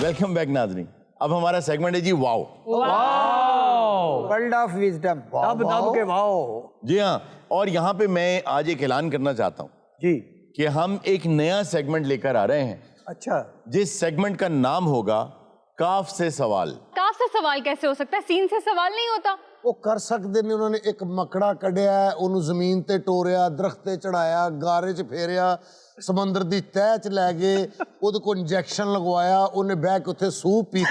Welcome back नाज़रीन। अब हमारा सेगमेंट है जी वाओ। वर्ल्ड ऑफ विजडम, दब दब के वाओ। जी हाँ, और यहाँ पे मैं आज एक ऐलान करना चाहता हूँ जी कि हम एक नया सेगमेंट लेकर आ रहे हैं, अच्छा, जिस सेगमेंट का नाम होगा काफ से सवाल। काफ से सवाल कैसे हो सकता है? सीन से सवाल नहीं होता। वो कर सकते ने, उन्होंने एक मकड़ा कढ़िया है, उन्हें जमीन ते टोरिया, दरख्त ते चढ़ाया, गारे च फेरिया, समंदर दी तह च लै गए, उहदे को इंजेक्शन लगवाया, उन्हें बह के उत्थे सूप पी।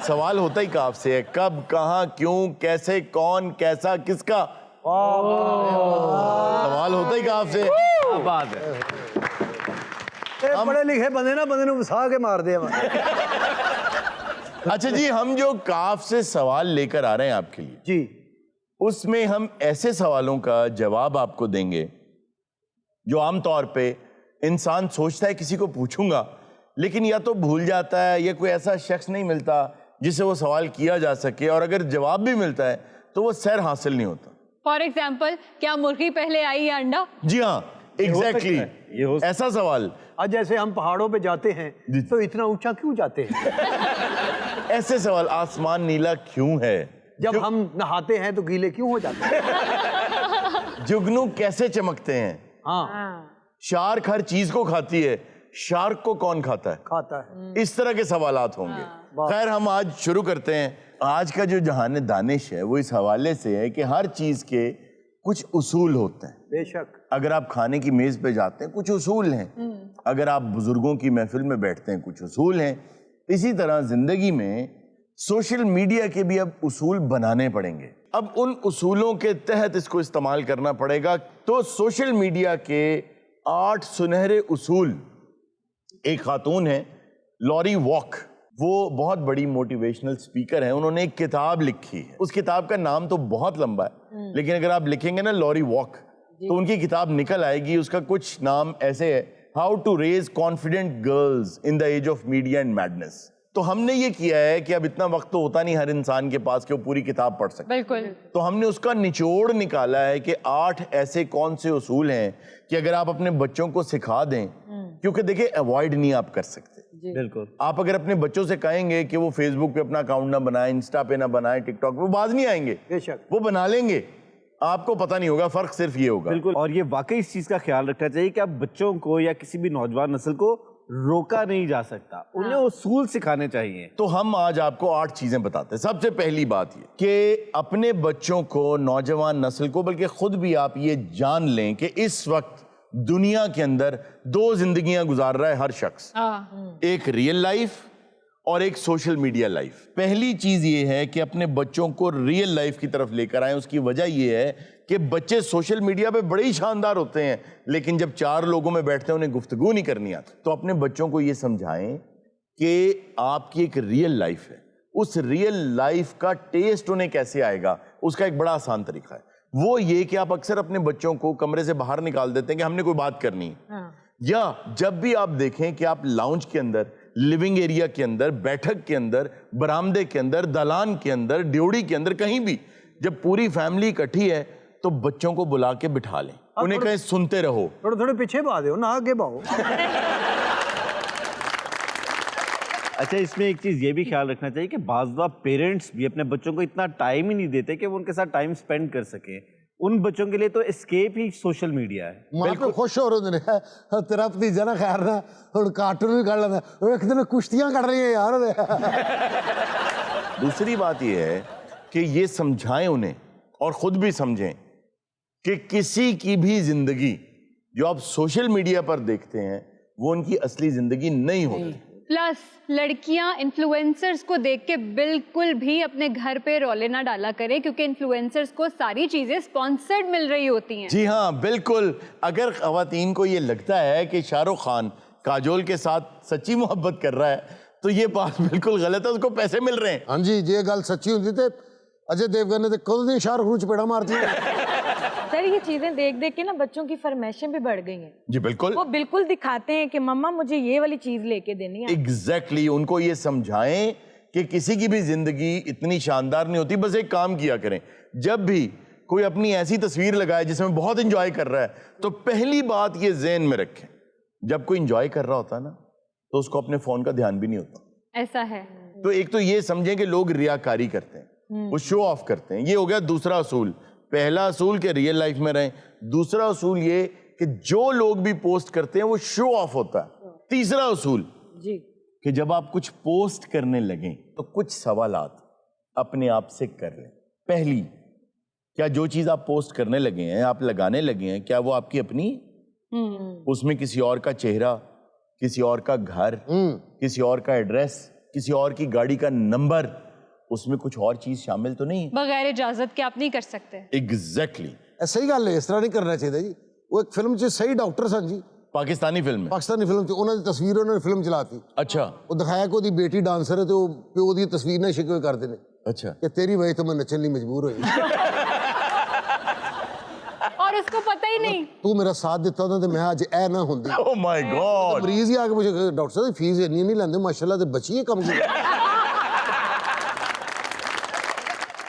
सवाल होता ही काफ से है, कब, कहाँ, क्यों, कैसे, कौन, कैसा, किसका। सवाल होता ही काफ से। बात है, पढ़े लिखे बंदे ना बंदे वसा के मार दे। अच्छा जी, हम जो काफ से सवाल लेकर आ रहे हैं आपके लिए जी, उसमें हम ऐसे सवालों का जवाब आपको देंगे जो आमतौर पे इंसान सोचता है किसी को पूछूंगा, लेकिन या तो भूल जाता है या कोई ऐसा शख्स नहीं मिलता जिसे वो सवाल किया जा सके, और अगर जवाब भी मिलता है तो वो सैर हासिल नहीं होता। फॉर एग्जाम्पल, क्या मुर्गी पहले आई या अंडा? जी हाँ, एग्जैक्टली, ऐसा सवाल। आज जैसे हम पहाड़ों पे जाते हैं तो इतना ऊंचा क्यों जाते हैं? ऐसे सवाल, आसमान नीला क्यों है? जब हम नहाते हैं तो गीले क्यों हो जाते हैं? जुगनू कैसे चमकते हैं? हाँ, शार्क हर चीज को खाती है, शार्क को कौन खाता है? खाता है। इस तरह के सवालात होंगे। खैर, हम आज शुरू करते हैं। आज का जो जहान दानिश है वो इस हवाले से है कि हर चीज के कुछ उसूल होते हैं। बेशक, अगर आप खाने की मेज पे जाते हैं कुछ उसूल हैं, अगर आप बुजुर्गों की महफिल में बैठते हैं कुछ उसूल हैं। इसी तरह जिंदगी में सोशल मीडिया के भी अब उसूल बनाने पड़ेंगे। अब उन उसूलों के तहत इसको इस्तेमाल करना पड़ेगा। तो सोशल मीडिया के 8 सुनहरे उसूल। एक खातून है लॉरी वॉक, वो बहुत बड़ी मोटिवेशनल स्पीकर है, उन्होंने एक किताब लिखी है। उस किताब का नाम तो बहुत लंबा है, लेकिन अगर आप लिखेंगे ना लॉरी वॉक तो उनकी किताब निकल आएगी। उसका कुछ नाम ऐसे है, how to raise confident girls in the age of media and madness. तो हमने ये किया है कि अब इतना वक्त तो होता नहीं हर इंसान के पास कि वो पूरी किताब पढ़ सके। बिल्कुल। तो हमने उसका निचोड़ निकाला है कि 8 ऐसे कौन से उसूल हैं कि अगर आप अपने बच्चों को सिखा दें, क्योंकि देखिए अवॉइड नहीं आप कर सकते। बिल्कुल। आप अगर अपने बच्चों से कहेंगे कि वो फेसबुक पे अपना अकाउंट ना बनाए, इंस्टा पे ना बनाए, टिकटॉक पे, वो बाज नहीं आएंगे। बेशक, वो बना लेंगे, आपको पता नहीं होगा, फर्क सिर्फ ये होगा। बिल्कुल। और ये वाकई इस चीज का ख्याल रखना चाहिए कि आप बच्चों को या किसी भी नौजवान नस्ल को रोका नहीं जा सकता, उन्हें उसूल सिखाने चाहिए। तो हम आज आपको 8 चीजें बताते हैं। सबसे पहली बात ये कि अपने बच्चों को, नौजवान नस्ल को, बल्कि खुद भी आप ये जान लें कि इस वक्त दुनिया के अंदर 2 जिंदगियां गुजार रहा है हर शख्स, एक रियल लाइफ और एक सोशल मीडिया लाइफ। पहली चीज ये है कि अपने बच्चों को रियल लाइफ की तरफ लेकर आएं। उसकी वजह ये है कि बच्चे सोशल मीडिया पे बड़े ही शानदार होते हैं, लेकिन जब 4 लोगों में बैठते हैं उन्हें गुफ्तगू नहीं करनी आती। तो अपने बच्चों को ये समझाएं कि आपकी एक रियल लाइफ है, उस रियल लाइफ का टेस्ट उन्हें कैसे आएगा, उसका एक बड़ा आसान तरीका है। वो ये कि आप अक्सर अपने बच्चों को कमरे से बाहर निकाल देते हैं कि हमने कोई बात करनी है। या जब भी आप देखें कि आप लाउंज के अंदर, लिविंग एरिया के अंदर, बैठक के अंदर, बरामदे के अंदर, दलान के अंदर, ड्योड़ी के अंदर, कहीं भी जब पूरी फैमिली इकट्ठी है तो बच्चों को बुला के बिठा लें, उन्हें कहें सुनते रहो। थोड़े थोड़े पीछे बहा दो ना, आगे बहो। अच्छा, इसमें एक चीज ये भी ख्याल रखना चाहिए कि बाज़ दफ़ा पेरेंट्स भी अपने बच्चों को इतना टाइम ही नहीं देते कि वो उनके साथ टाइम स्पेंड कर सके। उन बच्चों के लिए तो एस्केप ही सोशल मीडिया है। मां पे खुश हो रहे हैं, तेरा भतीजा ना खैर ना हुण कार्टून भी कर लेंदा, एक दिन कुश्तियां कर रही है यार। दूसरी बात यह है कि ये समझाएं उन्हें और खुद भी समझें कि किसी की भी जिंदगी जो आप सोशल मीडिया पर देखते हैं वो उनकी असली जिंदगी नहीं होती। प्लस लड़कियां इन्फ्लुएंसर्स को देख के बिल्कुल भी अपने घर पे रौले ना डाला करें, क्योंकि इन्फ्लुएंसर्स को सारी चीजें स्पॉन्सर्ड मिल रही होती हैं। जी हाँ, बिल्कुल। अगर खवातीन को ये लगता है कि शाहरुख खान काजोल के साथ सच्ची मोहब्बत कर रहा है तो ये बात बिल्कुल गलत है, उसको पैसे मिल रहे हैं। हाँ जी, ये गल सच्ची होती तो अजय देवगन ने तो कल नहीं शाहरुख को चपेड़ा मार दिया। सर, ये चीजें देख देख के ना बच्चों की फरमाइशें भी बढ़ गई हैं। जी बिल्कुल। वो बिल्कुल दिखाते हैं कि मम्मा मुझे ये वाली चीज लेके देनी है। एग्जैक्टली, उनको ये समझाएं कि किसी की भी जिंदगी इतनी शानदार नहीं होती। बस एक काम किया करें, जब भी कोई अपनी ऐसी तस्वीर लगाए जिसमें बहुत इंजॉय कर रहा है तो पहली बात ये ज़हन में रखें, जब कोई इंजॉय कर रहा होता है ना तो उसको अपने फोन का ध्यान भी नहीं होता। ऐसा है। तो एक तो ये समझें कि लोग रियाकारी करते हैं, वो शो ऑफ करते हैं, ये हो गया दूसरा असूल। पहला असूल कि रियल लाइफ में रहें, दूसरा असूल ये कि जो लोग भी पोस्ट करते हैं वो शो ऑफ होता है। तीसरा असूल जी कि जब आप कुछ पोस्ट करने लगें तो कुछ सवालात अपने आप से कर लें। पहली, क्या जो चीज आप पोस्ट करने लगे हैं, आप लगाने लगे हैं, क्या वो आपकी अपनी? उसमें किसी और का चेहरा, किसी और का घर, किसी और का एड्रेस, किसी और की गाड़ी का नंबर, उसमें कुछ और चीज शामिल तो नहीं है? बगैर इजाजत के आप नहीं कर सकते। एग्जैक्टली। सही गल है, इस तरह नहीं करना चाहिए जी। वो एक फिल्म च सही डॉक्टर सन जी, पाकिस्तानी फिल्म में। पाकिस्तानी फिल्म च उन्होंने तस्वीर उन्होंने फिल्म चलाती, अच्छा वो दिखाया कि ਉਹਦੀ बेटी डांसर है तो प्यो दी तस्वीर ना शिकवे करते ने अच्छा। कि तेरी वजह तो मैं नचन ਲਈ मजबूर होई, और उसको पता ही नहीं। तू मेरा साथ दिता ना तो मैं आज ए ना होंदी। Oh my God. मरीज ही आके मुझे डॉक्टर साहब फीस इतनी नहीं लेंदे माशाल्लाह ते बची है कम की।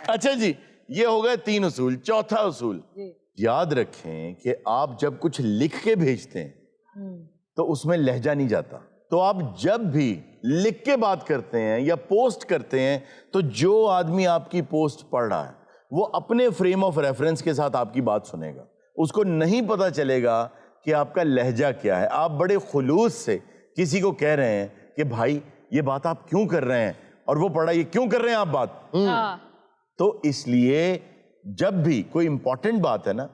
अच्छा जी, ये हो गए 3 उसूल। चौथा उसूल, याद रखें कि आप जब कुछ लिख के भेजते हैं तो उसमें लहजा नहीं जाता। तो आप जब भी लिख के बात करते हैं या पोस्ट करते हैं तो जो आदमी आपकी पोस्ट पढ़ रहा है वो अपने फ्रेम ऑफ रेफरेंस के साथ आपकी बात सुनेगा, उसको नहीं पता चलेगा कि आपका लहजा क्या है। आप बड़े खुलूस से किसी को कह रहे हैं कि भाई ये बात आप क्यों कर रहे हैं, और वो पढ़ा ये क्यों कर रहे हैं आप बात। हाँ। तो इसलिए जब भी कोई इंपॉर्टेंट बात है ना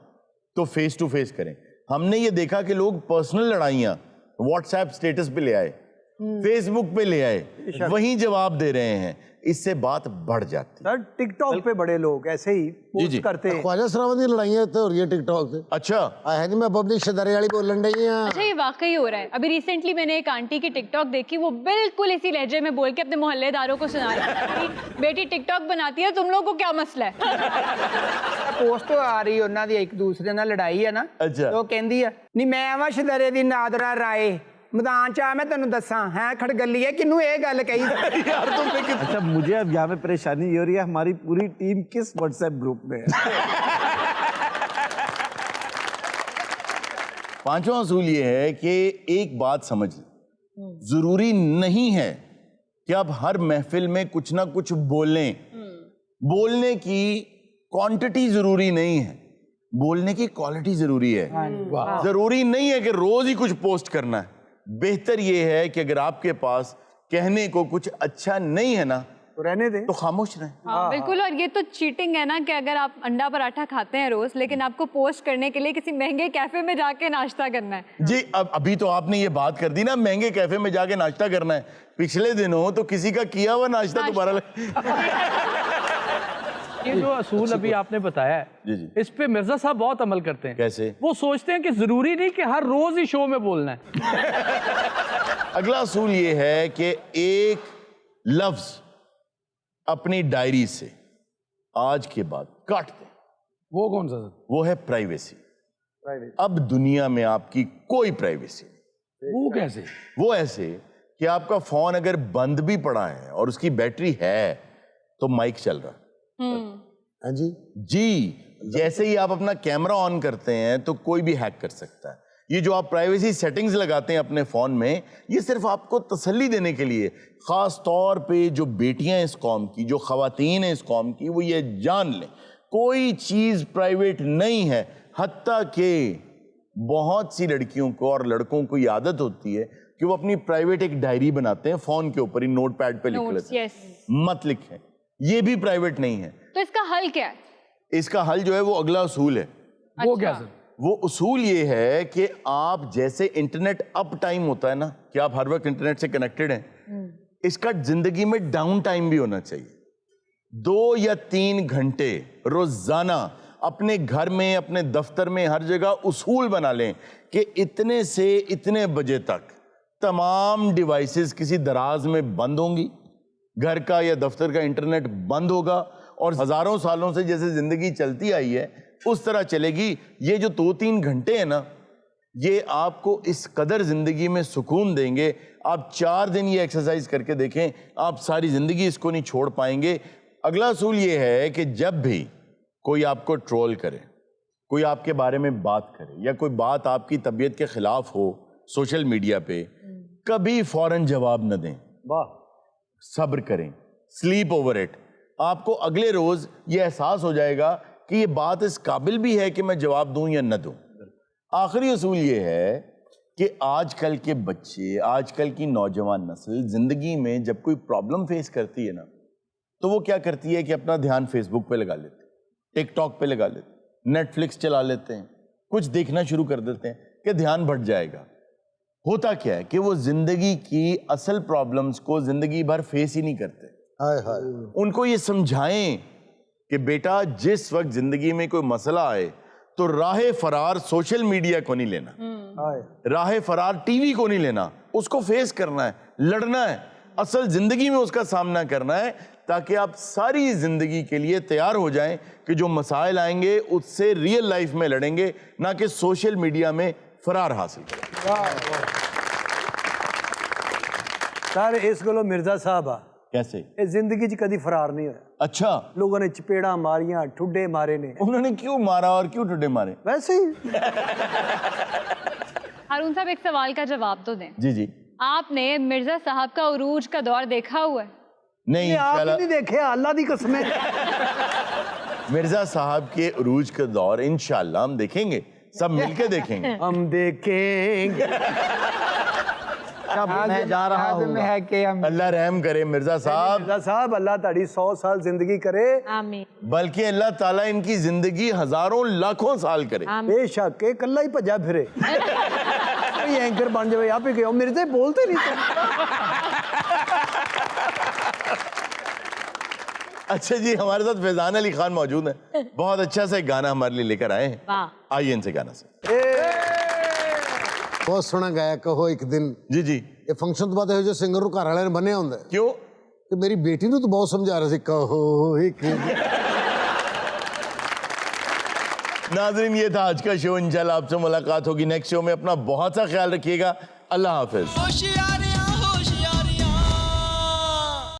तो फेस टू फेस करें। हमने ये देखा कि लोग पर्सनल लड़ाइयां व्हाट्सएप स्टेटस पे ले आए, फेसबुक पे ले आए, वहीं जवाब दे रहे हैं, इससे बात बढ़ जाती। सर टिकटॉक पे बड़े लोग ऐसे ही पोस्ट करते हैं। ख्वाजा सरावत दी लड़ाइयां तो हो रही है टिकटॉक पे। अच्छा है जी, मैं अपनी रिश्तेदारी वाली बोलन रही हूं। अच्छा, ये वाकई हो रहा है। अभी रिसेंटली मैंने एक आंटी की टिकटॉक देखी, वो बिल्कुल इसी लहजे में बोल के अपने मोहल्लेदारों को सुना रही थी, बेटी टिकटॉक बनाती है, तुम लोगों को क्या मसला है। पोस्ट आ रही ਉਹਨਾਂ ਦੀ ਇੱਕ ਦੂਸਰੇ ਨਾਲ ਲੜਾਈ ਹੈ ਨਾ, ਅੱਛਾ। ਉਹ ਕਹਿੰਦੀ ਆ ਨਹੀਂ ਮੈਂ ਆਵਾਂ ਸ਼ਦਰੇ ਦੀ ਨਾਦਰਾ ਰਾਏ मैदान च आ मैं तेन दसा है खड़गली है किनू ये गल कही। यार तुमने कितना अच्छा, मुझे अब यहाँ पे परेशानी ये हो रही है, हमारी पूरी टीम किस व्हाट्सएप ग्रुप में है? पांचवा असूल ये है कि एक बात समझ लें, जरूरी नहीं है कि आप हर महफिल में कुछ ना कुछ बोलें। बोलने की क्वांटिटी जरूरी नहीं है, बोलने की क्वालिटी जरूरी है। जरूरी नहीं है कि रोज ही कुछ पोस्ट करना है। बेहतर ये है कि अगर आपके पास कहने को कुछ अच्छा नहीं है ना तो रहने दें। तो खामोश रहें। हाँ, बिल्कुल। और ये तो चीटिंग है ना कि अगर आप अंडा पराठा खाते हैं रोज, लेकिन आपको पोस्ट करने के लिए किसी महंगे कैफे में जाके नाश्ता करना है। जी, अब अभी तो आपने ये बात कर दी ना, महंगे कैफे में जाके नाश्ता करना है। पिछले दिनों तो किसी का किया हुआ नाश्ता दोबारा ये जो असूल अभी आपने बताया है, जी जी। इस पे मिर्जा साहब बहुत अमल करते हैं। कैसे? वो सोचते हैं कि जरूरी नहीं कि हर रोज ही शो में बोलना है। अगला असूल ये है कि एक लफ्ज अपनी डायरी से आज के बाद काट दें। वो कौन सा सर? वो है प्राइवेसी। अब दुनिया में आपकी कोई प्राइवेसी नहीं। वो कैसे? वो ऐसे कि आपका फोन अगर बंद भी पड़ा है और उसकी बैटरी है तो माइक चल रहा है। हाँ जी जी, जैसे ही आप अपना कैमरा ऑन करते हैं तो कोई भी हैक कर सकता है। ये जो आप प्राइवेसी सेटिंग्स लगाते हैं अपने फोन में, ये सिर्फ आपको तसल्ली देने के लिए, खास तौर पे जो बेटियां इस कौम की, जो खवातीन हैं इस कौम की, वो ये जान लें कोई चीज प्राइवेट नहीं है। हत्ता कि बहुत सी लड़कियों को और लड़कों को ये आदत होती है कि वो अपनी प्राइवेट एक डायरी बनाते हैं, फोन के ऊपर ही नोट पैड पे लिख लेते हैं। मत लिखें, ये भी प्राइवेट नहीं है। तो इसका हल क्या है? इसका हल जो है वो अगला उसूल है। वो क्या सर? वो उसूल ये है कि आप जैसे इंटरनेट अप टाइम होता है ना, कि आप हर वक्त इंटरनेट से कनेक्टेड हैं, इसका जिंदगी में डाउन टाइम भी होना चाहिए। 2 या 3 घंटे रोजाना अपने घर में, अपने दफ्तर में, हर जगह उसूल बना लें कि इतने से इतने बजे तक तमाम डिवाइसेस किसी दराज में बंद होंगी, घर का या दफ्तर का इंटरनेट बंद होगा, और हजारों सालों से जैसे जिंदगी चलती आई है उस तरह चलेगी। ये जो 2-3 घंटे हैं ना, ये आपको इस कदर जिंदगी में सुकून देंगे। आप 4 दिन ये एक्सरसाइज करके देखें, आप सारी जिंदगी इसको नहीं छोड़ पाएंगे। अगला असूल ये है कि जब भी कोई आपको ट्रोल करे, कोई आपके बारे में बात करे, या कोई बात आपकी तबीयत के खिलाफ हो सोशल मीडिया पे, कभी फौरन जवाब न दें, वाह, सब्र करें, स्लीप ओवर इट। आपको अगले रोज ये एहसास हो जाएगा कि ये बात इस काबिल भी है कि मैं जवाब दूं या न दूं। आखिरी असूल ये है कि आजकल के बच्चे, आजकल की नौजवान नस्ल जिंदगी में जब कोई प्रॉब्लम फेस करती है ना, तो वो क्या करती है कि अपना ध्यान फेसबुक पे लगा लेते हैं, टिकटॉक पे लगा लेते हैं, नेटफ्लिक्स चला लेते हैं, कुछ देखना शुरू कर देते हैं कि ध्यान भट जाएगा। होता क्या है कि वो जिंदगी की असल प्रॉब्लम्स को जिंदगी भर फेस ही नहीं करते। हाय हाय। उनको ये समझाएं कि बेटा जिस वक्त जिंदगी में कोई मसला आए तो राह फरार सोशल मीडिया को नहीं लेना, हाय। राह फरार टीवी को नहीं लेना, उसको फेस करना है, लड़ना है, असल जिंदगी में उसका सामना करना है, ताकि आप सारी जिंदगी के लिए तैयार हो जाएं कि जो मसाइल आएंगे उससे रियल लाइफ में लड़ेंगे, ना कि सोशल मीडिया में फरार हासिल करेंगे। सर इस गलो मिर्जा साहब आ कैसे? ये जिंदगी च कदी फरार नहीं होया। अच्छा, लोगों ने चपेड़ा मारियां, ठुड्डे मारे ने, उन्होंने क्यों मारा और क्यों ठुड्डे मारे? वैसे ही। हारून साहब, एक सवाल का जवाब तो दें। जी जी। आपने मिर्जा साहब का उरूज का दौर देखा हुआ है? नहीं, ये आप ही इंशाल्लाह नहीं देखे, अल्लाह दी कसम है। मिर्जा साहब के उरूज का दौर इंशाल्लाह हम देखेंगे, सब मिलके देखेंगे। हम देखेंगे। मैं जा रहा हूँ है कि हम अल्लाह रहम करे मिर्जा साहब, मिर्जा साहब अल्लाह ताड़ी 100 साल जिंदगी करे। आमीन बल्कि अल्लाह ताला इनकी जिंदगी हजारों लाखों साल करे। बेशक ये कल्ला ही भजा फिरे। कोई एंकर बन जाए, आप ही कहो मिर्जे बोलते नहीं तुम। अच्छा जी, हमारे साथ फैजान अली खान मौजूद है, बहुत अच्छा सा एक गाना हमारे लिए लेकर आए हैं। वाह। आइए इनसे गाना से। बहुत सोहना गाया कहो एक दिन। जी जी। ये फंक्शन तो बात है जो सिंगर घर वाले ने बने होंगे क्यों? कि मेरी बेटी ने तो बहुत समझा रहे थे कहो एक दिन। नाज़रीन, ये था आज का शो। इंशाल्लाह आपसे मुलाकात होगी नेक्स्ट शो में। अपना बहुत सा ख्याल रखिएगा। अल्लाह हाफिज।